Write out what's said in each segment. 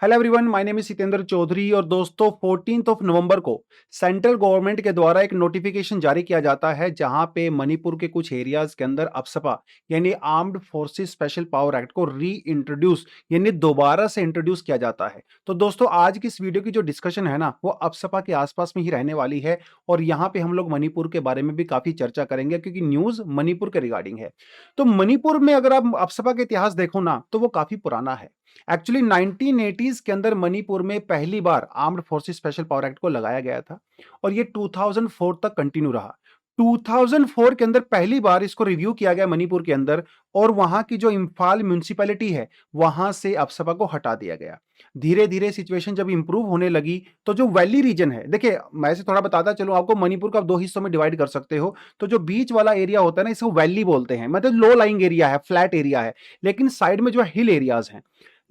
Hello everyone, my name is Sitendra Chaudhary. और दोस्तों 14 नवंबर को सेंट्रल गवर्नमेंट के द्वारा एक नोटिफिकेशन जारी किया जाता है जहां पे मणिपुर के कुछ एरियाज के अंदर अफसपा यानी armed forces special power act को री इंट्रोड्यूस यानी दोबारा से इंट्रोड्यूस किया जाता है। तो दोस्तों आज की इस वीडियो की जो डिस्कशन है ना वो अफसपा के आसपास में ही रहने वाली है। और यहाँ पे हम लोग मणिपुर के बारे में भी काफी चर्चा करेंगे क्योंकि न्यूज मणिपुर के रिगार्डिंग है। तो मणिपुर में अगर आप अफसपा का इतिहास देखो ना तो वो काफी पुराना है। एक्चुअली 1980s के अंदर मणिपुर में पहली बार armed forces special power act को लगाया गया था और ये 2004 तक कंटिन्यू रहा। 2004 के अंदर पहली बार इसको रिव्यू किया गया मणिपुर के अंदर और वहां की जो इम्फाल म्यूनिसिपैलिटी है वहां से अफसपा को हटा दिया गया। धीरे धीरे सिचुएशन जब इंप्रूव होने लगी तो जो वैली रीजन है, देखिए मैं से थोड़ा बताता चलूं आपको, मणिपुर को आप दो हिस्सों में डिवाइड कर सकते हो। तो जो बीच वाला एरिया होता है ना इसको वैली बोलते हैं, मतलब लो लाइंग एरिया है, फ्लैट एरिया है। लेकिन साइड में जो हिल एरियाज हैं,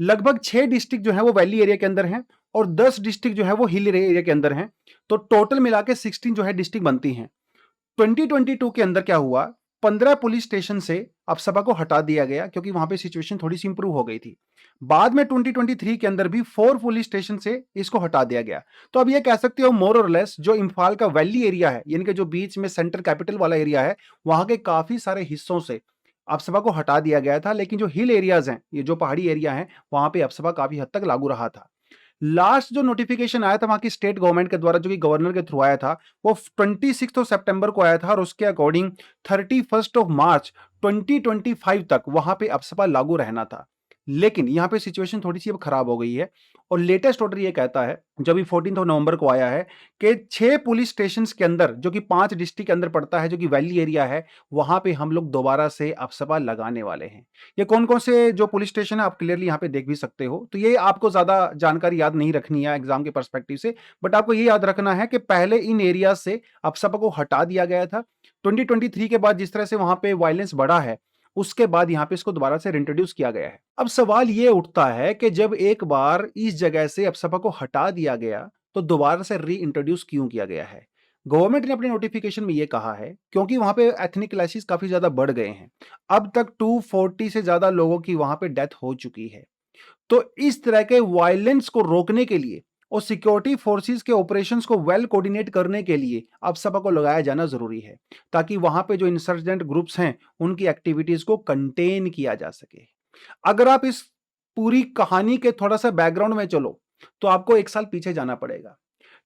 लगभग 6 डिस्ट्रिक्ट जो है वो वैली एरिया के अंदर हैं और 10 डिस्ट्रिक्ट जो है वो हिल एरिया के अंदर हैं। तो टोटल मिला के 16 जो है डिस्ट्रिक्ट बनती हैं। 2022 के अंदर क्या हुआ, 15 पुलिस स्टेशन से अफसपा को हटा दिया गया क्योंकि वहां पे सिचुएशन थोड़ी सी इंप्रूव हो गई थी। बाद में 2023 के अंदर भी 4 पुलिस स्टेशन से इसको हटा दिया गया। तो अब ये कह सकते हो मोर और लेस जो इम्फाल का वैली एरिया है यानी कि जो बीच में सेंट्रल कैपिटल वाला एरिया है वहां के काफी सारे हिस्सों से अफसपा को हटा दिया गया था। लेकिन जो हिल एरियाज हैं, ये जो पहाड़ी एरिया है, वहां पे अफसपा काफी हद तक लागू रहा था। लास्ट जो नोटिफिकेशन आया था वहां की स्टेट गवर्नमेंट के द्वारा जो कि गवर्नर के थ्रू आया था वो 26 सितंबर को आया था और उसके अकॉर्डिंग 31 मार्च 2025 तक वहां पे अफसपा लागू रहना था। लेकिन यहां पे सिचुएशन थोड़ी सी अब खराब हो गई है और लेटेस्ट ऑर्डर ये कहता है जो अभी 14 नवंबर को आया है कि 6 पुलिस स्टेशन के अंदर जो कि 5 डिस्ट्रिक्ट के अंदर पड़ता है जो कि वैली एरिया है वहां पे हम लोग दोबारा से अफसपा लगाने वाले हैं। ये कौन कौन से जो पुलिस स्टेशन है आप क्लियरली यहाँ पे देख भी सकते हो। तो ये आपको ज्यादा जानकारी याद नहीं रखनी है एग्जाम के पर्सपेक्टिव से, बट आपको ये याद रखना है कि पहले इन एरिया से अफसपा को हटा दिया गया था। 2023 के बाद जिस तरह से वहां पे वायलेंस बढ़ा है उसके बाद यहां पे इसको दोबारा से इंट्रोड्यूस किया गया है। अब सवाल ये उठता है कि जब एक बार इस जगह से अफसपा को हटा दिया गया तो दोबारा से री इंट्रोड्यूस क्यों किया गया है। गवर्नमेंट ने अपने नोटिफिकेशन में यह कहा है क्योंकि वहां पे एथनिक क्लासेस काफी ज्यादा बढ़ गए हैं। अब तक 240 से ज्यादा लोगों की वहां पे डेथ हो चुकी है। तो इस तरह के वायलेंस को रोकने के लिए और सिक्योरिटी फोर्सेस के ऑपरेशंस को वेल कोऑर्डिनेट करने के लिए अफसपा को लगाया जाना जरूरी है ताकि वहां पे जो इंसर्जेंट ग्रुप्स हैं उनकी एक्टिविटीज को कंटेन किया जा सके। अगर आप इस पूरी कहानी के थोड़ा सा बैकग्राउंड में चलो तो आपको एक साल पीछे जाना पड़ेगा।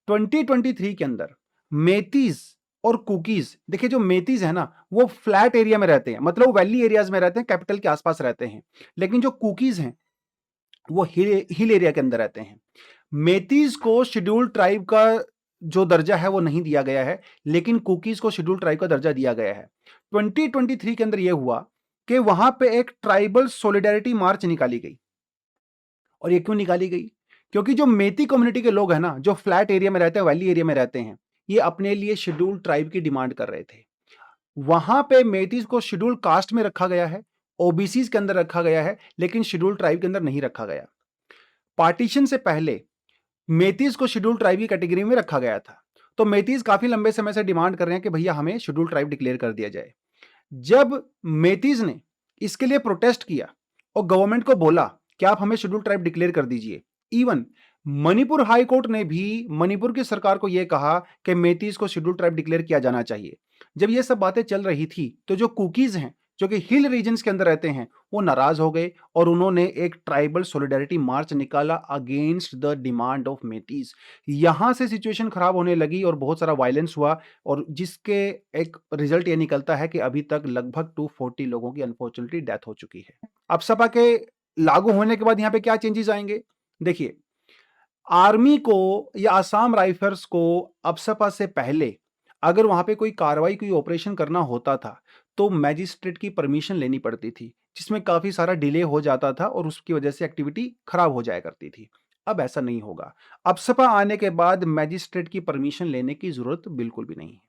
2023 के अंदर मेतीज और कुकीज, देखिए जो मेतीज है ना वो फ्लैट एरिया में रहते हैं, मतलब वो वैली एरियाज में रहते हैं, कैपिटल के आसपास रहते हैं। लेकिन जो कुकीज हैं वो हिल एरिया के अंदर रहते हैं। मेतीज को शेड्यूल्ड ट्राइब का जो दर्जा है वो नहीं दिया गया है, लेकिन कुकीज को शेड्यूल्ड ट्राइब का दर्जा दिया गया है। 2023 के अंदर यह हुआ कि वहां पे एक ट्राइबल सॉलिडेरिटी मार्च निकाली गई। और ये क्यों निकाली गई, क्योंकि जो मेती कम्युनिटी के लोग हैं ना जो फ्लैट एरिया में रहते हैं, वैली एरिया में रहते हैं, ये अपने लिए शेड्यूल्ड ट्राइब की डिमांड कर रहे थे। वहां पे मेतीज को शेड्यूल्ड कास्ट में रखा गया है, ओबीसी के अंदर रखा गया है, लेकिन शेड्यूल्ड ट्राइब के अंदर नहीं रखा गया। पार्टीशन से पहले मेतीज को शेड्यूल्ड ट्राइब की कैटेगरी में रखा गया था। तो मेतीज काफी लंबे समय से डिमांड कर रहे हैं कि भैया हमें शेड्यूल्ड ट्राइब डिक्लेयर कर दिया जाए। जब मेतीज ने इसके लिए प्रोटेस्ट किया और गवर्नमेंट को बोला कि आप हमें शेड्यूल्ड ट्राइब डिक्लेयर कर दीजिए, इवन मणिपुर हाई कोर्ट ने भी मणिपुर की सरकार को यह कहा कि मेतीज को शेड्यूल्ड ट्राइब डिक्लेयर किया जाना चाहिए। जब ये सब बातें चल रही थी तो जो कुकीज हैं जो कि हिल रीजन्स के अंदर रहते हैं वो नाराज हो गए और उन्होंने एक ट्राइबल सॉलिडेरिटी मार्च निकाला अगेंस्ट द डिमांड ऑफ मेतीज। यहां से सिचुएशन खराब होने लगी और बहुत सारा वायलेंस हुआ और जिसके एक रिजल्ट ये निकलता है कि अभी तक लगभग 240 लोगों की अनफॉर्चुनेटली डेथ हो चुकी है। अब सपा के लागू होने के बाद यहाँ पे क्या चेंजेस आएंगे, देखिए आर्मी को या आसाम राइफल्स को अफसपा से पहले अगर वहां पे कोई कार्रवाई कोई ऑपरेशन करना होता था तो मैजिस्ट्रेट की परमिशन लेनी पड़ती थी, जिसमें काफी सारा डिले हो जाता था और उसकी वजह से एक्टिविटी खराब हो जाया करती थी। अब ऐसा नहीं होगा। अफसपा आने के बाद मैजिस्ट्रेट की परमिशन लेने की जरूरत बिल्कुल भी नहीं है।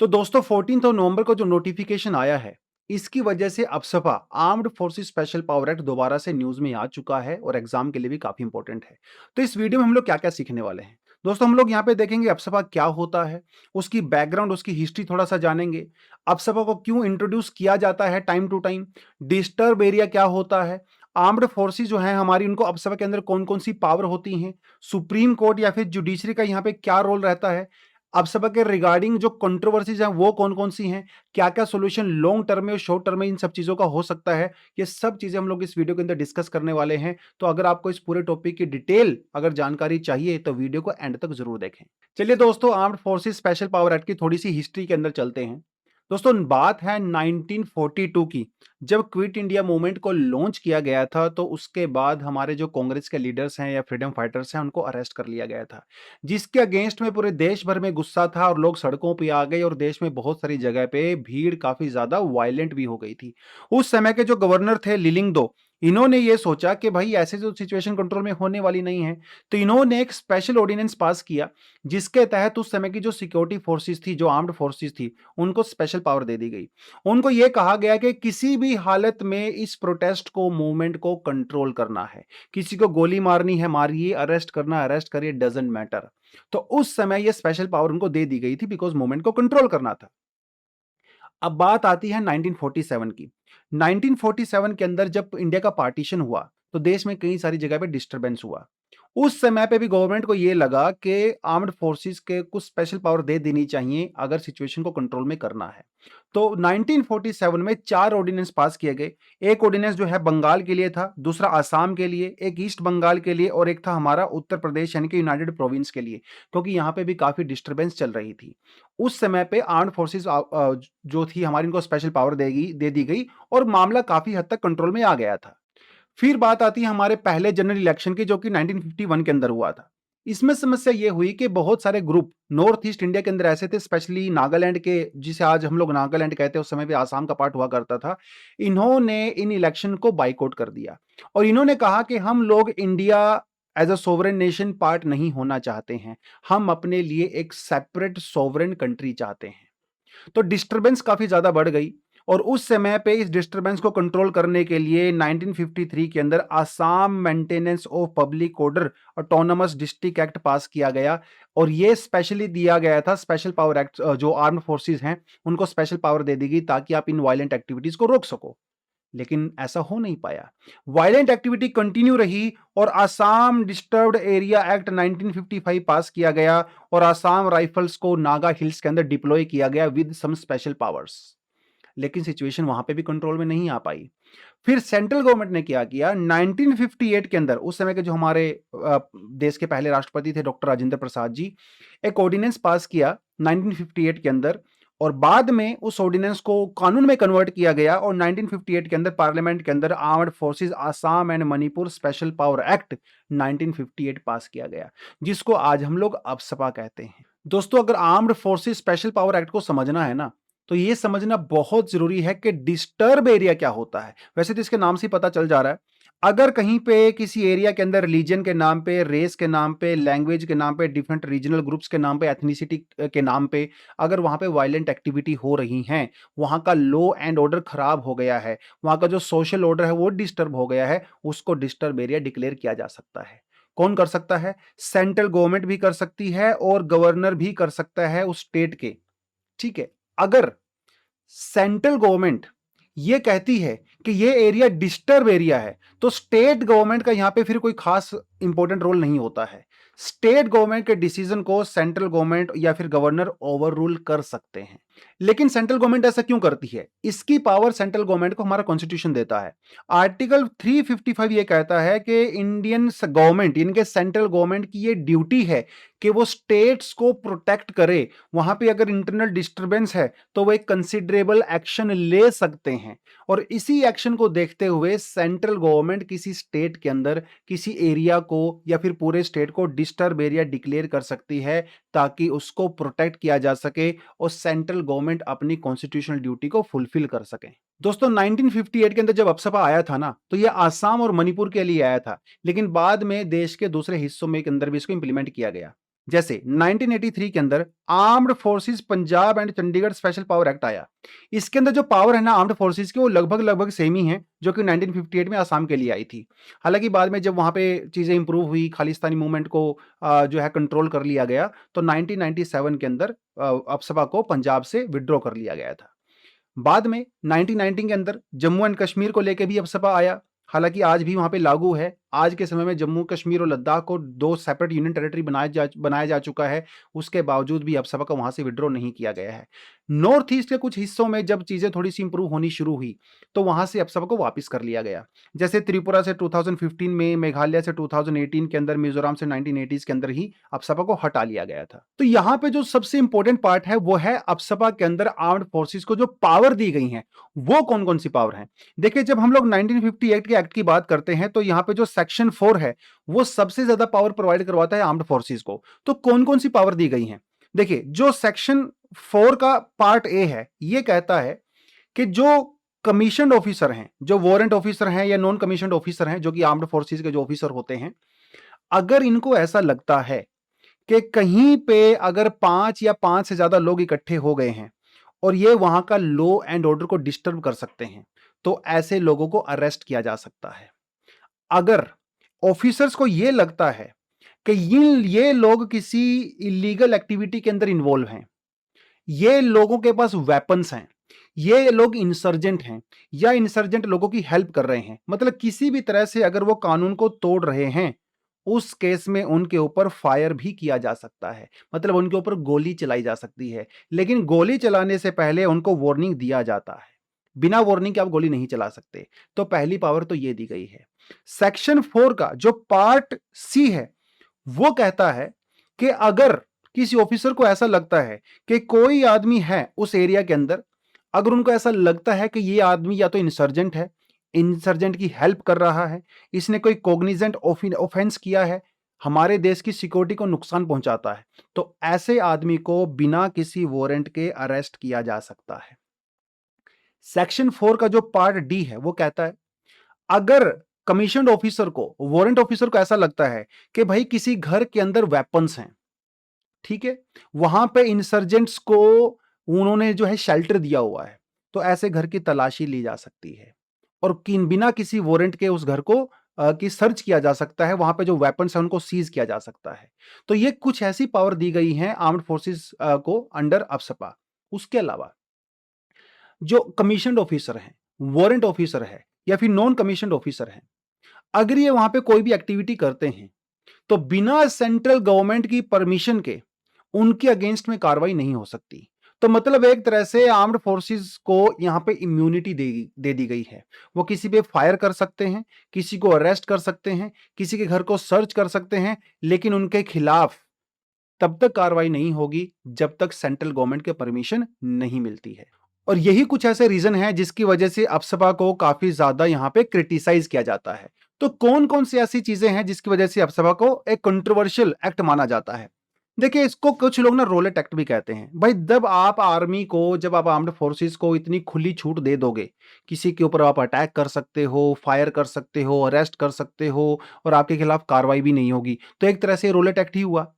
तो दोस्तों 14 नवंबर को जो नोटिफिकेशन आया है इसकी वजह से AFSPA armed forces special power act दोबारा से न्यूज में आ चुका है और एग्जाम के लिए भी काफी इंपॉर्टेंट है। तो इस वीडियो में हम लोग क्या क्या सीखने वाले हैं दोस्तों, हम लोग यहाँ पे देखेंगे अफसपा क्या होता है, उसकी बैकग्राउंड उसकी हिस्ट्री थोड़ा सा जानेंगे, अफसपा को क्यों इंट्रोड्यूस किया जाता है time to time, disturb area क्या होता है, आर्म्ड फोर्सेस जो हैं हमारी, उनको अपसभा के अंदर कौन-कौन सी पावर होती हैं, सुप्रीम कोर्ट या फिर जुडिशरी का यहाँ पे क्या रोल रहता है, अपसभा के रिगार्डिंग जो कंट्रोवर्सीज हैं वो कौन-कौन सी हैं, क्या-क्या सॉल्यूशन लॉन्ग टर्म में और शॉर्ट टर्म में इन सब चीज़ों का हो सकता है, ये सब चीज़ें हम लोग इस वीडियो के अंदर डिस्कस करने वाले हैं। तो अगर आपको इस पूरे टॉपिक की डिटेल अगर जानकारी चाहिए तो वीडियो को एंड तक ज़रूर देखें। चलिए दोस्तों, armed forces special power act की थोड़ी-सी हिस्ट्री के अंदर चलते हैं। दोस्तों, बात है 1942 की, जब क्विट इंडिया मूवमेंट को लॉन्च किया गया था, तो उसके बाद हमारे जो कांग्रेस के लीडर्स हैं या फ्रीडम फाइटर्स हैं, उनको अरेस्ट कर लिया गया था, जिसके अगेंस्ट में पूरे देश भर में गुस्सा था और लोग सड़कों पे आ गए और देश में बहुत सारी जगह पे भीड़ काफ़ी ज़्यादा वायलेंट भी हो गई थी। उस समय के जो गवर्नर थे लिलिंगदो, इन्होंने ये सोचा कि भाई ऐसे जो सिचुएशन कंट्रोल में होने वाली नहीं है, तो इन्होंने एक स्पेशल ऑर्डिनेंस पास किया, जिसके तहत उस समय की जो सिक्योरिटी फोर्सेस थी, जो आर्म्ड फोर्सेस थी, उनको स्पेशल पावर दे दी गई। उनको यह कहा गया कि किसी भी हालत में इस प्रोटेस्ट को, मूवमेंट को कंट्रोल करना है। किसी को गोली मारनी है मारिए, अरेस्ट करना है अरेस्ट करिए, डजंट मैटर। तो उस समय यह स्पेशल पावर उनको दे दी गई थी बिकॉज मूवमेंट को कंट्रोल करना था। अब बात आती है 1947 की। 1947 के अंदर जब इंडिया का पार्टीशन हुआ, तो देश में कई सारी जगह पे डिस्टरबेंस हुआ। उस समय पे भी गवर्नमेंट को ये लगा कि आर्म्ड फोर्सेस के कुछ स्पेशल पावर दे देनी चाहिए अगर सिचुएशन को कंट्रोल में करना है। तो 1947 में 4 ऑर्डिनेंस पास किए गए। एक ऑर्डिनेंस जो है बंगाल के लिए था, दूसरा असम के लिए, एक ईस्ट बंगाल के लिए और एक था हमारा उत्तर प्रदेश यानी कि यूनाइटेड प्रोविंस के लिए, क्योंकि यहाँ पे भी काफ़ी डिस्टरबेंस चल रही थी। उस समय पे आर्म्ड फोर्सेस जो थी हमारी, इनको स्पेशल पावर दे दी गई और मामला काफ़ी हद तक कंट्रोल में आ गया था। फिर बात आती है हमारे पहले जनरल इलेक्शन की, जो कि 1951 के अंदर हुआ था। इसमें समस्या ये हुई कि बहुत सारे ग्रुप नॉर्थ ईस्ट इंडिया के अंदर ऐसे थे, स्पेशली नागालैंड के, जिसे आज हम लोग नागालैंड कहते हैं, उस समय भी आसाम का पार्ट हुआ करता था। इन्होंने इन इलेक्शन को बाइकआउट कर दिया और इन्होंने कहा कि हम लोग India as a sovereign nation part नहीं होना चाहते हैं, हम अपने लिए एक सेपरेट सोवरेन कंट्री चाहते हैं। तो डिस्टरबेंस काफी ज्यादा बढ़ गई और उस समय पे इस डिस्टरबेंस को कंट्रोल करने के लिए 1953 के अंदर Assam maintenance of public order autonomous district act पास किया गया और ये स्पेशली दिया गया था, स्पेशल पावर एक्ट, जो आर्म्ड फोर्सेस हैं उनको स्पेशल पावर दे दी गई ताकि आप इन वायलेंट एक्टिविटीज को रोक सको। लेकिन ऐसा हो नहीं पाया, वायलेंट एक्टिविटी कंटिन्यू रही और आसाम डिस्टर्ब्ड एरिया एक्ट 1955 पास किया गया और आसाम राइफल्स को नागा हिल्स के अंदर डिप्लॉय किया गया विद सम स्पेशल पावर्स। लेकिन सिचुएशन वहां पे भी कंट्रोल में नहीं आ पाई। फिर सेंट्रल गवर्नमेंट ने क्या किया, 1958 के अंदर उस समय के जो हमारे देश के पहले राष्ट्रपति थे डॉक्टर राजेंद्र प्रसाद जी, एक ऑर्डिनेंस पास किया 1958 के अंदर और बाद में उस ऑर्डिनेंस को कानून में कन्वर्ट किया गया और 1958 के अंदर पार्लियामेंट के अंदर armed forces Assam and Manipur special power act 1958 पास किया गया, जिसको आज हम लोग अपसपा कहते हैं। दोस्तों, अगर armed forces special power act को समझना है ना, तो ये समझना बहुत जरूरी है कि डिस्टर्ब एरिया क्या होता है। वैसे तो इसके नाम से पता चल जा रहा है, अगर कहीं पे किसी एरिया के अंदर रिलीजन के नाम पे, रेस के नाम पे, लैंग्वेज के नाम पे, डिफरेंट रीजनल ग्रुप्स के नाम पे, एथनिसिटी के नाम पे अगर वहां पे वायलेंट एक्टिविटी हो रही हैं, वहां का लॉ एंड ऑर्डर खराब हो गया है, वहां का जो सोशल ऑर्डर है वो डिस्टर्ब हो गया है, उसको डिस्टर्ब एरिया डिक्लेयर किया जा सकता है। कौन कर सकता है? सेंट्रल गवर्नमेंट भी कर सकती है और गवर्नर भी कर सकता है उस स्टेट के। ठीक है, अगर सेंट्रल गवर्नमेंट ये कहती है कि ये एरिया डिस्टर्ब एरिया है, तो स्टेट गवर्नमेंट का यहां पे फिर कोई खास इंपॉर्टेंट रोल नहीं होता है। स्टेट गवर्नमेंट के डिसीजन को सेंट्रल गवर्नमेंट या फिर गवर्नर ओवर रूल कर सकते हैं। लेकिन सेंट्रल गवर्नमेंट ऐसा क्यों करती है? इसकी पावर सेंट्रल गवर्नमेंट को हमारा कॉन्स्टिट्यूशन देता है। आर्टिकल 355 ये कहता है कि इंडियन गवर्नमेंट, इनके सेंट्रल गवर्नमेंट की ये ड्यूटी है कि वो स्टेट्स को प्रोटेक्ट करे। वहां पे अगर इंटरनल डिस्टर्बेंस है तो वो एक कंसिडरेबल एक्शन ले सकते हैं और इसी एक्शन को देखते हुए सेंट्रल गवर्नमेंट किसी स्टेट के अंदर किसी एरिया को या फिर पूरे स्टेट को डिस्टर्ब एरिया डिक्लेयर कर सकती है ताकि उसको प्रोटेक्ट किया जा सके और सेंट्रल गवर्नमेंट अपनी कॉन्स्टिट्यूशनल ड्यूटी को फुलफिल कर सके। दोस्तों, 1958 के अंदर जब अपसपा आया था ना, तो यह आसाम और मणिपुर के लिए आया था, लेकिन बाद में देश के दूसरे हिस्सों में के अंदर भी इसको इंप्लीमेंट किया गया। जैसे 1983 के अंदर armed forces Punjab and Chandigarh special power act आया। इसके अंदर जो पावर है ना आर्म्ड फोर्सेस की, वो लगभग सेम ही है जो कि 1958 में आसाम के लिए आई थी। हालांकि बाद में जब वहां पे चीजें इंप्रूव हुई, खालिस्तानी मूवमेंट को जो है कंट्रोल कर लिया गया, तो 1997 के अंदर अपसपा को पंजाब से विड्रॉ कर लिया गया था। बाद में 1990 के अंदर जम्मू एंड कश्मीर को लेकर भी अपसपा आया हालांकि आज भी वहां पे लागू है। आज के समय में जम्मू कश्मीर और लद्दाख को 2 सेपरेट यूनियन टेरिटरी बनाया जा चुका है। उसके बावजूद भी अपसपा को वहां से विड्रॉ नहीं किया गया है। नॉर्थ ईस्ट के कुछ हिस्सों में जब चीजें थोड़ी सी इंप्रूव होनी शुरू हुई तो वहां से अपसपा को वापस कर लिया गया। जैसे त्रिपुरा से 2015 में, मेघालय से 2018 के अंदर, मिजोरम से 1980s के अंदर ही अपसपा को हटा लिया गया था। तो यहाँ पे जो सबसे इंपॉर्टेंट पार्ट है वो है अपसपा के अंदर आर्म्ड फोर्सेस को जो पावर दी गई है वो कौन कौन सी पावर है। देखिए, जब हम लोग 1958 के एक्ट की बात करते हैं तो यहाँ पे जो सेक्शन 4 है वो सबसे ज्यादा पावर प्रोवाइड करवाता है आर्म्ड फोर्सेस को। तो कौन कौन सी पावर दी गई है? देखिए, जो सेक्शन 4 का पार्ट ए है ये कहता है कि जो कमीशन्ड ऑफिसर हैं, जो वारंट ऑफिसर हैं या नॉन कमीशन्ड ऑफिसर हैं, जो कि आर्म्ड फोर्सेस के जो ऑफिसर होते हैं, अगर इनको ऐसा लगता है कि कहीं पे अगर 5 या 5 से ज्यादा लोग इकट्ठे हो गए हैं और ये वहां का लॉ एंड ऑर्डर को डिस्टर्ब कर सकते हैं तो ऐसे लोगों को अरेस्ट किया जा सकता है। अगर ऑफिसर्स को यह लगता है कि ये लोग किसी इलीगल एक्टिविटी के अंदर इन्वॉल्व हैं, ये लोगों के पास वेपन्स हैं, ये लोग इंसर्जेंट हैं या इंसर्जेंट लोगों की हेल्प कर रहे हैं, मतलब किसी भी तरह से अगर वो कानून को तोड़ रहे हैं, उस केस में उनके ऊपर फायर भी किया जा सकता है, मतलब उनके ऊपर गोली चलाई जा सकती है। लेकिन गोली चलाने से पहले उनको वार्निंग दिया जाता है। बिना वार्निंग के आप गोली नहीं चला सकते। तो पहली पावर तो ये दी गई है। सेक्शन 4 का जो पार्ट सी है वो कहता है कि अगर किसी ऑफिसर को ऐसा लगता है कि कोई आदमी है उस एरिया के अंदर, अगर उनको ऐसा लगता है कि ये आदमी या तो इंसर्जेंट है, इंसर्जेंट की हेल्प कर रहा है, इसने कोई कॉग्निजेंट ऑफेंस किया है, हमारे देश की सिक्योरिटी को नुकसान पहुंचाता है, तो ऐसे आदमी को बिना किसी वारंट के अरेस्ट किया जा सकता है। सेक्शन 4 का जो पार्ट डी है वो कहता है अगर कमीशन्ड ऑफिसर को, वारंट ऑफिसर को ऐसा लगता है कि भाई किसी घर के अंदर वेपन्स हैं, ठीक है, वहां पे इंसर्जेंट्स को उन्होंने जो है शेल्टर दिया हुआ है, तो ऐसे घर की तलाशी ली जा सकती है और बिना किसी वारंट के उस घर को की सर्च किया जा सकता है, वहां पे जो वेपन्स है उनको सीज किया जा सकता है। तो ये कुछ ऐसी पावर दी गई है आर्म्ड फोर्सेस को अंडर अपसपा। उसके अलावा जो कमीशन्ड ऑफिसर हैं, वारंट ऑफिसर है या फिर नॉन कमीशन्ड ऑफिसर है, अगर ये वहां पे कोई भी एक्टिविटी करते हैं तो बिना सेंट्रल गवर्नमेंट की परमिशन के उनके अगेंस्ट में कार्रवाई नहीं हो सकती। तो मतलब एक तरह से आर्म्ड फोर्सेस को यहां पे इम्यूनिटी दे दी गई है। वो किसी पे फायर कर सकते हैं, किसी को अरेस्ट कर सकते हैं, किसी के घर को सर्च कर सकते हैं, लेकिन उनके खिलाफ तब तक कार्रवाई नहीं होगी जब तक सेंट्रल गवर्नमेंट के परमिशन नहीं मिलती है। और यही कुछ ऐसे रीजन है जिसकी वजह से अपसपा को काफी ज्यादा यहां पे क्रिटिसाइज किया जाता है। तो कौन कौन सी ऐसी चीजें हैं जिसकी वजह से अपसपा को एक कंट्रोवर्शियल एक्ट माना जाता है? देखिए, इसको कुछ लोग ना रोलेट एक्ट भी कहते हैं। भाई, जब आप आर्मी को, जब आप आर्म्ड फोर्सेस को इतनी खुली छूट दे दोगे, किसी के ऊपर आप अटैक कर सकते हो, फायर कर सकते हो, अरेस्ट कर सकते हो और आपके खिलाफ कार्रवाई भी नहीं होगी, तो एक तरह से रोलेट एक्ट ही हुआ।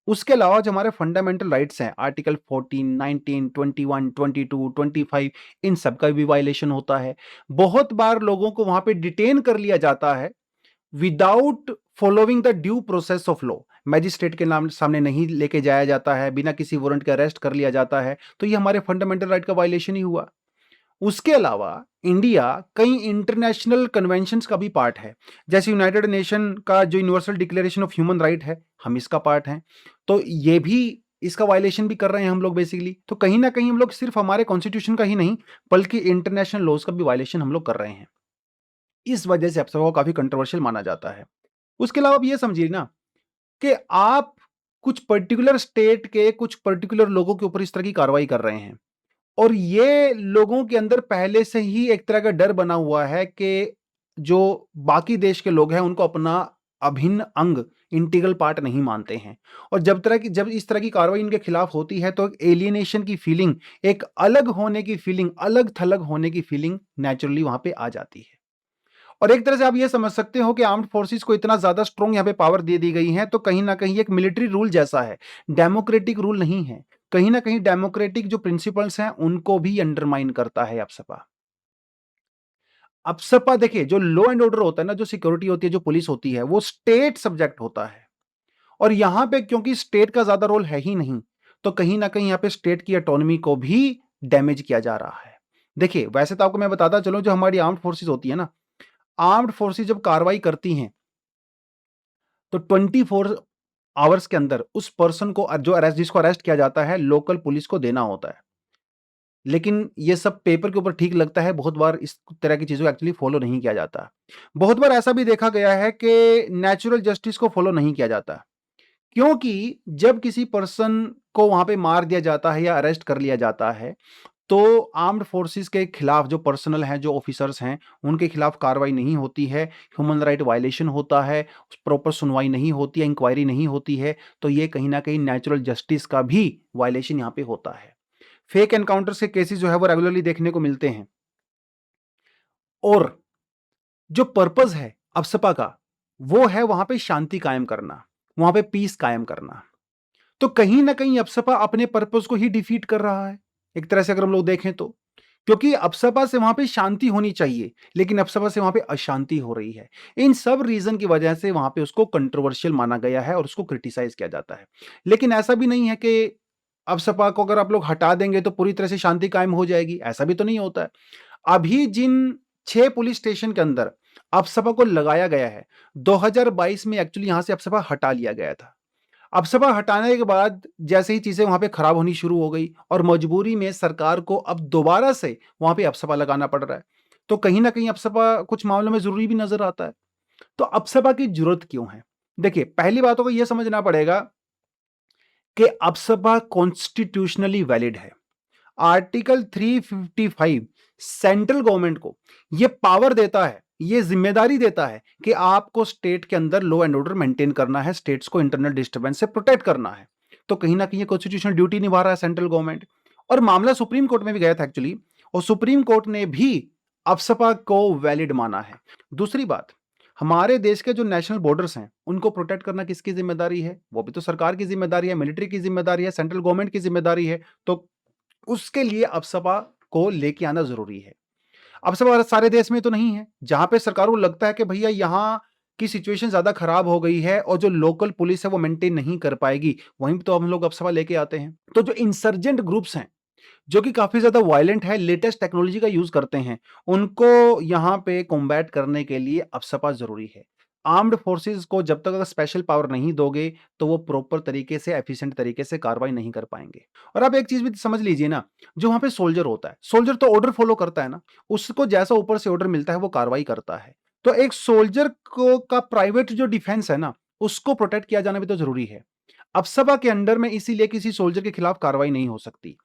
उसके अलावा जो हमारे फंडामेंटल राइट्स हैं, आर्टिकल 14, 19, 21, 22, 25, इन सब का भी वायलेशन होता है। बहुत बार लोगों को वहां पे डिटेन कर लिया जाता है without following the due process of law. Magistrate के नाम सामने नहीं लेके जाया जाता है, बिना किसी वारंट के अरेस्ट कर लिया जाता है, तो ये हमारे फंडामेंटल राइट का वायलेशन ही हुआ। उसके अलावा इंडिया कई इंटरनेशनल कन्वेंशंस का भी पार्ट है, जैसे यूनाइटेड नेशन का जो universal declaration of human right है, हम इसका पार्ट हैं। तो ये भी, इसका वायलेशन भी कर रहे हैं हम लोग बेसिकली। तो कहीं ना कहीं हम लोग सिर्फ हमारे कॉन्स्टिट्यूशन का ही नहीं बल्कि इंटरनेशनल लॉज का भी वायलेशन हम लोग कर रहे हैं। इस वजह से अपसपा को काफी कंट्रोवर्शियल माना जाता है। उसके अलावा आप ये समझिए ना कि आप कुछ पर्टिकुलर स्टेट के कुछ पर्टिकुलर लोगों के ऊपर इस तरह की कार्रवाई कर रहे हैं और ये लोगों के अंदर पहले से ही एक तरह का डर बना हुआ है कि जो बाकी देश के लोग हैं उनको अपना अभिन्न अंग, इंटीग्रल पार्ट नहीं मानते हैं। और जब इस तरह की कार्रवाई इनके खिलाफ होती है तो एक एलियनेशन की फीलिंग, एक अलग होने की फीलिंग, अलग थलग होने की फीलिंग नेचुरली वहां पे आ जाती है। और एक तरह से आप ये समझ सकते हो कि आर्म्ड फोर्सेस को इतना ज्यादा स्ट्रॉन्ग यहाँ पे पावर दे दी गई है तो कहीं ना कहीं एक मिलिट्री रूल जैसा है, डेमोक्रेटिक रूल नहीं है। कहीं ना कहीं डेमोक्रेटिक जो प्रिंसिपल्स हैं उनको भी अंडरमाइन करता है अपसपा। अपसपा देखिए, जो लॉ एंड ऑर्डर होता है ना, जो सिक्योरिटी होती है, जो पुलिस होती है, वो स्टेट सब्जेक्ट होता है। और यहां पे क्योंकि स्टेट का ज्यादा रोल है ही नहीं, तो कहीं ना कहीं यहाँ पे स्टेट की ऑटोनॉमी को भी डैमेज किया जा रहा है। देखिए, वैसे तो आपको मैं बताता चलूं, जो हमारी आर्म्ड फोर्सेस होती है ना, आर्म्ड फोर्सेस जब कार्रवाई करती हैं तो 24 आवर्स के अंदर उस पर्सन को जिसको अरेस्ट किया जाता है लोकल पुलिस को देना होता है। लेकिन ये सब पेपर के ऊपर ठीक लगता है, बहुत बार इस तरह की चीज़ों को एक्चुअली फ़ॉलो नहीं किया जाता। बहुत बार ऐसा भी देखा गया है कि नेचुरल जस्टिस को फ़ॉलो नहीं किया जाता, क्योंकि जब किसी पर्सन को वहाँ पे मार दिया जाता है या अरेस्ट कर लिया जाता है, तो आर्म्ड फोर्सेस के खिलाफ जो पर्सनल हैं, जो ऑफिसर्स हैं, उनके खिलाफ कार्रवाई नहीं होती है, ह्यूमन राइट वायलेशन होता है, प्रॉपर सुनवाई नहीं होती है, इंक्वायरी नहीं होती है, तो ये कहीं न कहीं नेचुरल जस्टिस का भी वायलेशन यहाँ पे होता है। फेक एनकाउंटर्स के केसेस जो है वो रेगुलरली देखने को मिलते हैं। और जो पर्पस है अफसपा का, वो है वहां पे शांति कायम करना, वहां पे पीस कायम करना। तो कहीं ना कहीं अफसपा अपने पर्पस को ही डिफीट कर रहा है, एक तरह से अगर हम लोग देखें तो। क्योंकि अफसपा से वहां पे शांति होनी चाहिए, लेकिन अफसपा से वहां पे अशांति हो रही है। इन सब रीजन की वजह से वहां पे उसको कंट्रोवर्शियल माना गया है और उसको क्रिटिसाइज किया जाता है। लेकिन ऐसा भी नहीं है कि अफसपा को अगर आप लोग हटा देंगे तो पूरी तरह से शांति कायम हो जाएगी, ऐसा भी तो नहीं होता है। अभी जिन 6 पुलिस स्टेशन के अंदर अफसपा को लगाया गया है, 2022 में एक्चुअली यहां से अफसपा हटा लिया गया था। अफसपा हटाने के बाद जैसे ही चीजें वहां पे खराब होनी शुरू हो गई और मजबूरी में सरकार को अब दोबारा से वहां पे अफसपा लगाना पड़ रहा है। तो कहीं ना कहीं अफसपा कुछ मामलों में जरूरी भी नजर आता है। तो अफसपा की जरूरत क्यों है? देखिए, पहली बातों को यह समझना पड़ेगा कि अफसपा कॉन्स्टिट्यूशनली वैलिड है। आर्टिकल 355 सेंट्रल गवर्नमेंट को यह पावर देता है, यह जिम्मेदारी देता है कि आपको स्टेट के अंदर लॉ एंड ऑर्डर मेंटेन करना है, स्टेट्स को इंटरनल डिस्टर्बेंस से प्रोटेक्ट करना है। तो कहीं ना कहीं कॉन्स्टिट्यूशनल ड्यूटी निभा रहा है सेंट्रल गवर्नमेंट। और मामला सुप्रीम कोर्ट में भी गया था एक्चुअली, और सुप्रीम कोर्ट ने भी अफसपा को वैलिड माना है। दूसरी बात, हमारे देश के जो नेशनल बॉर्डर्स हैं उनको प्रोटेक्ट करना किसकी जिम्मेदारी है? वो भी तो सरकार की जिम्मेदारी है, मिलिट्री की जिम्मेदारी है, सेंट्रल गवर्नमेंट की जिम्मेदारी है। तो उसके लिए अफसपा को लेके आना जरूरी है। अफसपा सारे देश में तो नहीं है, जहां पे सरकार को लगता है कि भैया यहां की सिचुएशन ज्यादा खराब हो गई है और जो लोकल पुलिस है वो मेंटेन नहीं कर पाएगी, वहीं तो हम लोग अफसपा लेके आते हैं। तो जो इंसर्जेंट ग्रुप्स हैं जो कि काफी ज्यादा वायलेंट है, लेटेस्ट टेक्नोलॉजी का यूज करते हैं, उनको यहां पे कॉम्बैट करने के लिए अफसपा जरूरी है। आर्म्ड फोर्सेस को जब तक अगर स्पेशल पावर नहीं दोगे तो वो प्रॉपर तरीके से, एफिशिएंट तरीके से कार्रवाई नहीं कर पाएंगे। और आप एक चीज भी समझ लीजिए ना, जो वहां पे सोल्जर होता है, सोल्जर तो ऑर्डर फॉलो करता है ना, उसको जैसा ऊपर से ऑर्डर मिलता है वो कार्रवाई करता है। तो एक सोल्जर को का प्राइवेट जो डिफेंस है ना, उसको प्रोटेक्ट किया जाना भी तो जरूरी है। अफसपा के अंडर में इसीलिए किसी सोल्जर के खिलाफ कार्रवाई नहीं हो सकती।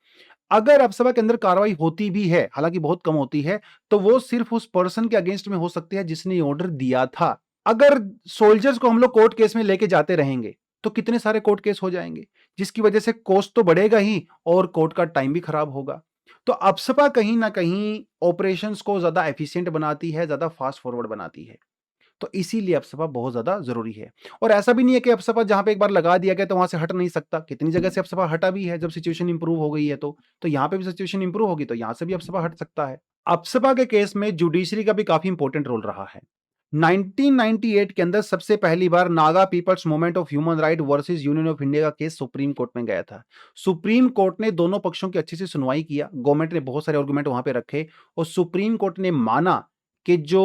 अगर अफसपा के अंदर कार्रवाई होती भी है, हालांकि बहुत कम होती है, तो वो सिर्फ उस पर्सन के अगेंस्ट में हो सकती है जिसने ऑर्डर दिया था। अगर सोल्जर्स को हम लोग कोर्ट केस में लेके जाते रहेंगे तो कितने सारे कोर्ट केस हो जाएंगे, जिसकी वजह से कॉस्ट तो बढ़ेगा ही और कोर्ट का टाइम भी खराब होगा। तो अफसपा कहीं ना कहीं ऑपरेशंस को ज्यादा एफिशिएंट बनाती है, ज्यादा फास्ट फॉरवर्ड बनाती है। तो इसीलिए अफसपा बहुत ज्यादा जरूरी है। और ऐसा भी नहीं है कि अफसपा जहां पे एक बार लगा दिया गया तो वहां से हट नहीं सकता, कितनी जगह से अफसपा हटा भी है जब सिचुएशन इंप्रूव हो गई है। तो यहां पे भी सिचुएशन इंप्रूव होगी तो यहां से भी अफसपा हट सकता है। अफसपा के केस में जुडिशरी का भी काफी इंपॉर्टेंट रोल रहा है। 1998 के अंदर सबसे पहली बार Naga people's movement of human right versus union of India का केस सुप्रीम कोर्ट में गया था। सुप्रीम कोर्ट ने दोनों पक्षों की अच्छी से सुनवाई किया, गवर्नमेंट ने बहुत सारे आर्गुमेंट वहां पे रखे और सुप्रीम कोर्ट ने माना कि जो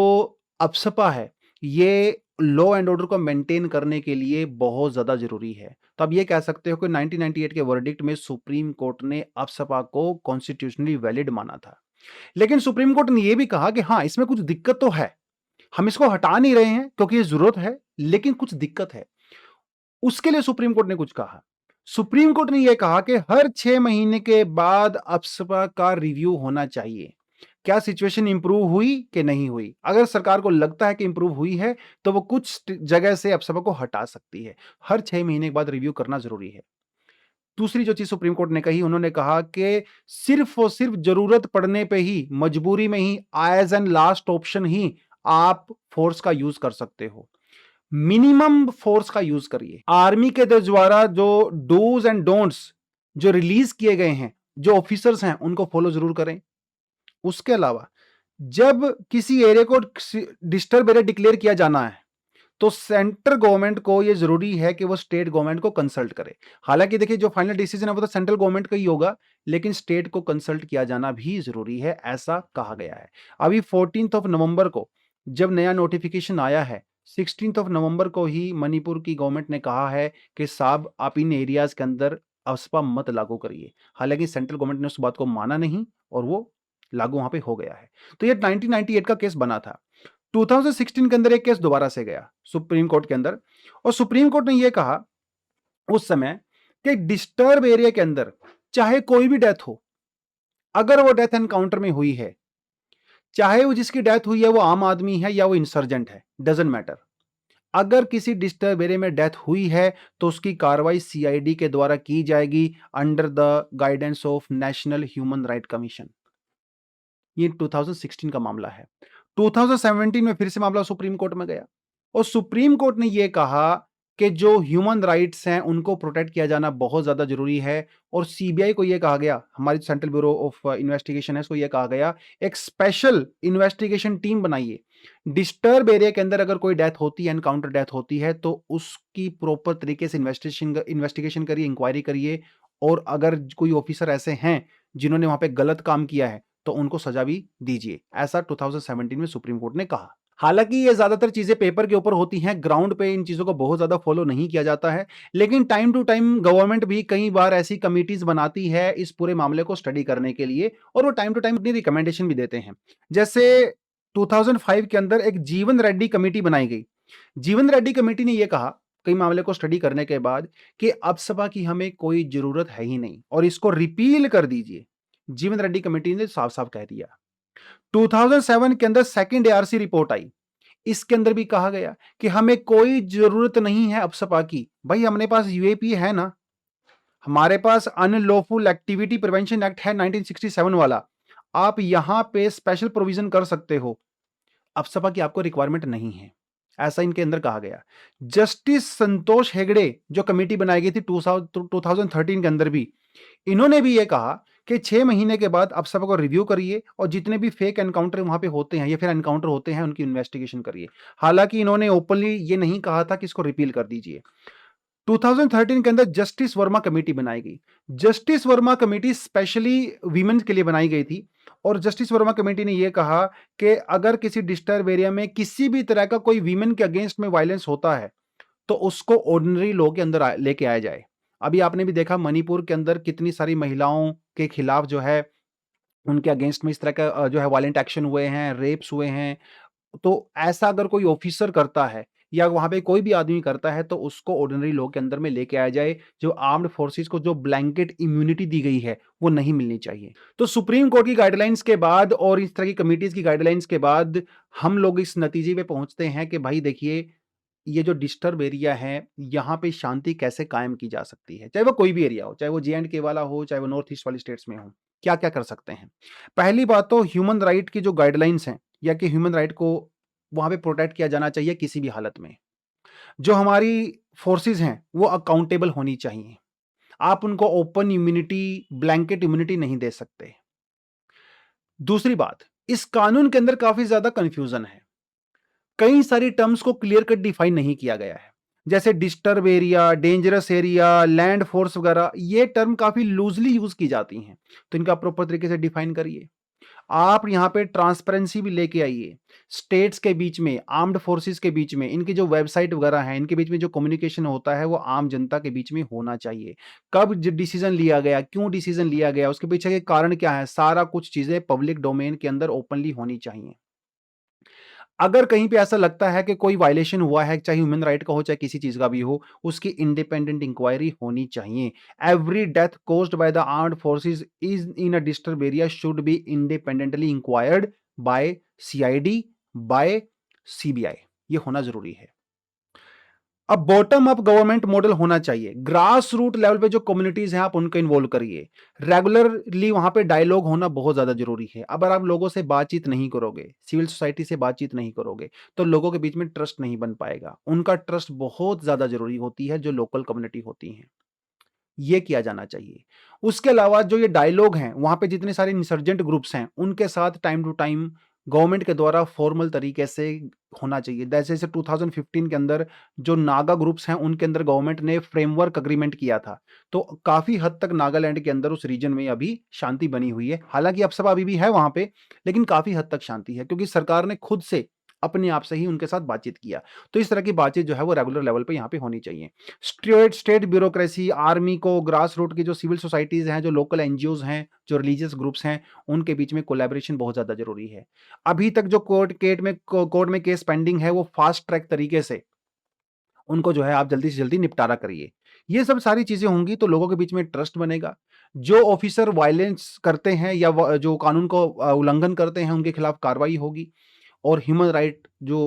अफसपा है ये लॉ एंड ऑर्डर को मेंटेन करने के लिए बहुत ज्यादा जरूरी है। तो आप ये कह सकते हो कि 1998 के वर्डिक्ट में सुप्रीम कोर्ट ने अफसपा को कॉन्स्टिट्यूशनली वैलिड माना था। लेकिन सुप्रीम कोर्ट ने यह भी कहा कि हाँ, इसमें कुछ दिक्कत तो है, हम इसको हटा नहीं रहे हैं क्योंकि ये जरूरत है, लेकिन कुछ दिक्कत है। उसके लिए सुप्रीम कोर्ट ने कुछ कहा। सुप्रीम कोर्ट ने यह कहा कि हर 6 महीने के बाद अफसपा का रिव्यू होना चाहिए, क्या सिचुएशन इंप्रूव हुई कि नहीं हुई। अगर सरकार को लगता है कि इंप्रूव हुई है तो वो कुछ जगह से अफसपा को हटा सकती है। हर 6 महीने के बाद रिव्यू करना जरूरी है। दूसरी जो चीज सुप्रीम कोर्ट ने कही, उन्होंने कहा कि सिर्फ और सिर्फ जरूरत पड़ने पे ही, मजबूरी में ही, एज एंड लास्ट ऑप्शन ही आप फोर्स का यूज कर सकते हो। मिनिमम फोर्स का यूज करिए। आर्मी के द्वारा जो डूज एंड डोंट्स जो रिलीज किए गए हैं, जो ऑफिसर्स हैं, उनको फॉलो जरूर करें। उसके अलावा जब किसी एरिया को डिस्टर्ब एरिया डिक्लेयर किया जाना है तो सेंट्रल गवर्नमेंट को यह जरूरी है कि वो स्टेट गवर्नमेंट को कंसल्ट करे। हालांकि देखिए, जो फाइनल डिसीजन है वो तो सेंट्रल गवर्नमेंट का ही होगा, लेकिन स्टेट को कंसल्ट किया जाना भी जरूरी है, ऐसा कहा गया है। अभी 14 नवंबर को जब नया नोटिफिकेशन आया है 16 ऑफ नवंबर को ही मणिपुर की गवर्नमेंट ने कहा है कि साहब आप इन एरियाज के अंदर अफस्पा मत लागू करिए। हालांकि सेंट्रल गवर्नमेंट ने उस बात को माना नहीं और वो लागू वहां पे हो गया है। तो ये 1998 का केस बना था। 2016 के अंदर एक केस दोबारा से गया सुप्रीम कोर्ट के अंदर, और सुप्रीम कोर्ट ने यह कहा उस समय कि डिस्टर्ब एरिया के अंदर चाहे कोई भी डेथ हो, अगर वो डेथ एनकाउंटर में हुई है, चाहे वो जिसकी डेथ हुई है वो आम आदमी है या वो इंसर्जेंट है, डजंट मैटर, अगर किसी डिस्टर्ब एरिया में डेथ हुई है तो उसकी कार्रवाई सीआईडी के द्वारा की जाएगी under the guidance of national human right commission. ये 2016 का मामला है। 2017 में फिर से मामला सुप्रीम कोर्ट में गया और सुप्रीम कोर्ट ने यह कहा कि जो ह्यूमन राइट्स हैं उनको प्रोटेक्ट किया जाना बहुत ज्यादा जरूरी है। और सीबीआई को यह कहा गया, हमारी सेंट्रल ब्यूरो ऑफ इन्वेस्टिगेशन है, इसको यह कहा गया एक स्पेशल इन्वेस्टिगेशन टीम बनाइए। डिस्टर्ब एरिया के अंदर अगर कोई डेथ होती है, एनकाउंटर डेथ होती है, तो उसकी प्रॉपर तरीके से इन्वेस्टिगेशन करिए, इंक्वायरी करिए, और अगर कोई ऑफिसर ऐसे हैं जिन्होंने वहां पे गलत काम किया है तो उनको सजा भी दीजिए, ऐसा 2017 में सुप्रीम कोर्ट ने कहा। हालांकि ये ज्यादातर चीजें पेपर के ऊपर होती हैं, ग्राउंड पे इन चीजों को बहुत ज्यादा फॉलो नहीं किया जाता है, लेकिन टाइम टू टाइम गवर्नमेंट भी कई बार ऐसी कमिटीज बनाती है इस पूरे मामले को स्टडी करने के लिए, और वो टाइम टू टाइम अपनी रिकमेंडेशन भी देते हैं। जैसे 2005 के अंदर एक जीवन रेड्डी कमेटी बनाई गई। जीवन रेड्डी कमेटी ने यह कहा कई मामले को स्टडी करने के बाद कि अबसपा की हमें कोई जरूरत है ही नहीं और इसको रिपील कर दीजिए। जीवन रेड्डी कमेटी ने साफ साफ कह दिया। 2007 के अंदर सेकंड एआरसी रिपोर्ट आई, इसके अंदर भी कहा गया कि हमें कोई जरूरत नहीं है अबसपा की। भाई हमारे पास यूएपी है ना, हमारे पास अनलॉफुल एक्टिविटी प्रिवेंशन एक्ट है 1967 वाला, आप यहां पे स्पेशल प्रोविजन कर सकते हो, अबसपा की आपको रिक्वायरमेंट नहीं है, ऐसा इनके अंदर कहा गया। जस्टिस संतोष हेगड़े जो कमेटी बनाई गई थी 2013 के अंदर भी, इन्होंने भी यह कहा कि 6 महीने के बाद अबसपा को रिव्यू करिए और जितने भी फेक एनकाउंटर वहां पे होते हैं या फिर एनकाउंटर होते हैं उनकी इन्वेस्टिगेशन करिए। हालांकि इन्होंने ओपनली ये नहीं कहा था कि इसको रिपील कर दीजिए। 2013 के अंदर जस्टिस वर्मा कमेटी बनाई गई। Justice Verma committee specially women के लिए बनाई गई थी और जस्टिस वर्मा कमेटी ने यह कहा कि अगर किसी डिस्टर्ब एरिया में किसी भी तरह का कोई वीमेन के अगेंस्ट में वायलेंस होता है तो उसको ऑर्डिनरी लॉ के अंदर लेके आया जाए। अभी आपने भी देखा मणिपुर के अंदर कितनी सारी महिलाओं के खिलाफ जो है उनके अगेंस्ट में इस तरह का जो है वायलेंट एक्शन हुए हैं, रेप्स हुए हैं। तो ऐसा अगर कोई ऑफिसर करता है या वहां पे कोई भी आदमी करता है तो उसको ऑर्डिनरी लॉ के अंदर में लेके आया जाए। जो आर्म्ड फोर्सेस को जो ब्लैंकेट इम्यूनिटी दी गई है वो नहीं मिलनी चाहिए। तो सुप्रीम कोर्ट की गाइडलाइंस के बाद और इस तरह की कमिटीज की गाइडलाइंस के बाद हम लोग इस नतीजे पे पहुंचते हैं कि भाई देखिए ये जो डिस्टर्ब एरिया है यहाँ पे शांति कैसे कायम की जा सकती है, चाहे वो कोई भी एरिया हो, चाहे वो जे&के वाला हो, चाहे वो नॉर्थ ईस्ट वाली स्टेट्स में हो। क्या क्या कर सकते हैं? पहली बात तो ह्यूमन राइट की जो गाइडलाइंस हैं या कि ह्यूमन राइट को वहां पे प्रोटेक्ट किया जाना चाहिए किसी भी हालत में। जो हमारी फोर्सेस हैं वो अकाउंटेबल होनी चाहिए, आप उनको ओपन इम्यूनिटी, ब्लैंकेट इम्यूनिटी नहीं दे सकते। दूसरी बात, इस कानून के अंदर काफी ज्यादा कंफ्यूजन है, कई सारी टर्म्स को क्लियर कट डिफाइन नहीं किया गया है। जैसे disturb area, dangerous area, land force वगैरह, ये टर्म काफी लूजली यूज की जाती हैं, तो इनका प्रॉपर तरीके से डिफाइन करिए। आप यहां पे ट्रांसपेरेंसी भी लेके आइए, स्टेट्स के बीच में, आर्म्ड फोर्सेस के बीच में, इनकी जो वेबसाइट वगैरह है इनके बीच में जो कम्युनिकेशन होता है वो आम जनता के बीच में होना चाहिए। कब डिसीजन लिया गया, क्यों डिसीजन लिया गया, उसके पीछे के कारण क्या है, सारा कुछ चीजें पब्लिक डोमेन के अंदर ओपनली होनी चाहिए। अगर कहीं पे ऐसा लगता है कि कोई वायलेशन हुआ है, चाहे ह्यूमन राइट का हो चाहे किसी चीज का भी हो, उसकी इंडिपेंडेंट इंक्वायरी होनी चाहिए। Every death caused by the armed forces is in a disturb area should be independently inquired by CID, by CBI, ये होना जरूरी है। अब बॉटम अप गवर्नमेंट मॉडल होना चाहिए, ग्रास रूट लेवल पे जो कम्युनिटीज हैं आप उनको इन्वॉल्व करिए, रेगुलरली वहां पे डायलॉग होना बहुत ज्यादा जरूरी है। अगर आप लोगों से बातचीत नहीं करोगे, सिविल सोसाइटी से बातचीत नहीं करोगे, तो लोगों के बीच में ट्रस्ट नहीं बन पाएगा। उनका ट्रस्ट बहुत ज्यादा जरूरी होती है, जो लोकल कम्युनिटी होती है, ये किया जाना चाहिए। उसके अलावा जो ये डायलॉग हैं वहां पे जितने सारे इंसर्जेंट ग्रुप्स हैं उनके साथ टाइम टू टाइम गवर्नमेंट के द्वारा फॉर्मल तरीके से होना चाहिए। जैसे 2015 के अंदर जो नागा ग्रुप्स हैं उनके अंदर गवर्नमेंट ने फ्रेमवर्क अग्रीमेंट किया था, तो काफी हद तक नागालैंड के अंदर उस रीजन में अभी शांति बनी हुई है। हालांकि अब सब अभी भी है वहां पे, लेकिन काफी हद तक शांति है क्योंकि सरकार ने खुद से अपने आप से ही उनके साथ बातचीत किया। तो इस तरह की बातचीत जो है वो रेगुलर लेवल पे यहाँ पे होनी चाहिए। स्टेट स्टेट ब्यूरोक्रेसी, आर्मी को, ग्रास रूट की जो सिविल सोसाइटीज़ हैं, जो लोकल एनजीओज़ हैं, जो रिलीजियस ग्रुप्स हैं, उनके बीच में कोलैबोरेशन बहुत ज़्यादा ज़रूरी है। अभी तक जो कोर्ट में केस पेंडिंग है, वो फास्ट ट्रैक तरीके से उनको जो है आप जल्दी से जल्दी निपटारा करिए। ये सब सारी चीज़ें होंगी तो लोगों के बीच में ट्रस्ट बनेगा। जो ऑफिसर वायलेंस करते हैं या जो कानून को उल्लंघन करते हैं, उनके खिलाफ कार्रवाई होगी और ह्यूमन राइट जो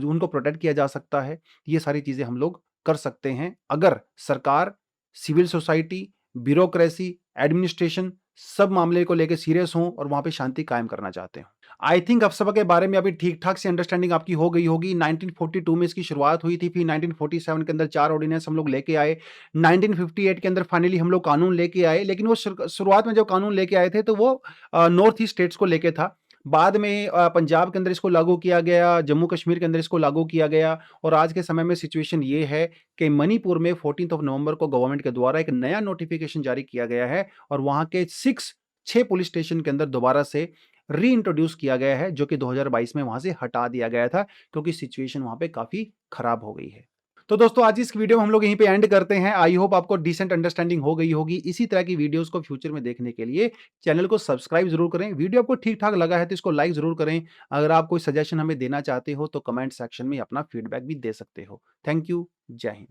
उनको प्रोटेक्ट किया जा सकता है, ये सारी चीज़ें हम लोग कर सकते हैं अगर सरकार, सिविल सोसाइटी, ब्यूरोक्रेसी, एडमिनिस्ट्रेशन सब मामले को लेके सीरियस हों और वहाँ पे शांति कायम करना चाहते हैं। आई थिंक अफसपा के बारे में अभी ठीक-ठाक सी अंडरस्टैंडिंग आपकी हो गई होगी। 1942 में इसकी शुरुआत हुई थी, फिर 1947 के अंदर 4 ऑर्डिनेंस हम लोग लेके आए। 1958 के अंदर फाइनली हम लोग कानून लेके आए, लेकिन वो शुरुआत में जब कानून लेके आए थे तो वो नॉर्थ ईस्ट स्टेट्स को लेके था। बाद में पंजाब के अंदर इसको लागू किया गया, जम्मू कश्मीर के अंदर इसको लागू किया गया और आज के समय में सिचुएशन ये है कि मणिपुर में 14th ऑफ नवंबर को गवर्नमेंट के द्वारा एक नया नोटिफिकेशन जारी किया गया है और वहाँ के 6 पुलिस स्टेशन के अंदर दोबारा से रीइंट्रोड्यूस किया गया है, जो कि 2022 में वहाँ से हटा दिया गया था क्योंकि सिचुएशन वहाँ पे काफ़ी खराब हो गई है। तो दोस्तों आज इस वीडियो में हम लोग यहीं पे एंड करते हैं। आई होप आपको डिसेंट अंडरस्टैंडिंग हो गई होगी। इसी तरह की वीडियोस को फ्यूचर में देखने के लिए चैनल को सब्सक्राइब जरूर करें। वीडियो आपको ठीक-ठाक लगा है तो इसको लाइक जरूर करें। अगर आप कोई सजेशन हमें देना चाहते हो तो कमेंट सेक्शन में अपना फीडबैक भी दे सकते हो। Thank you. जय हिंद।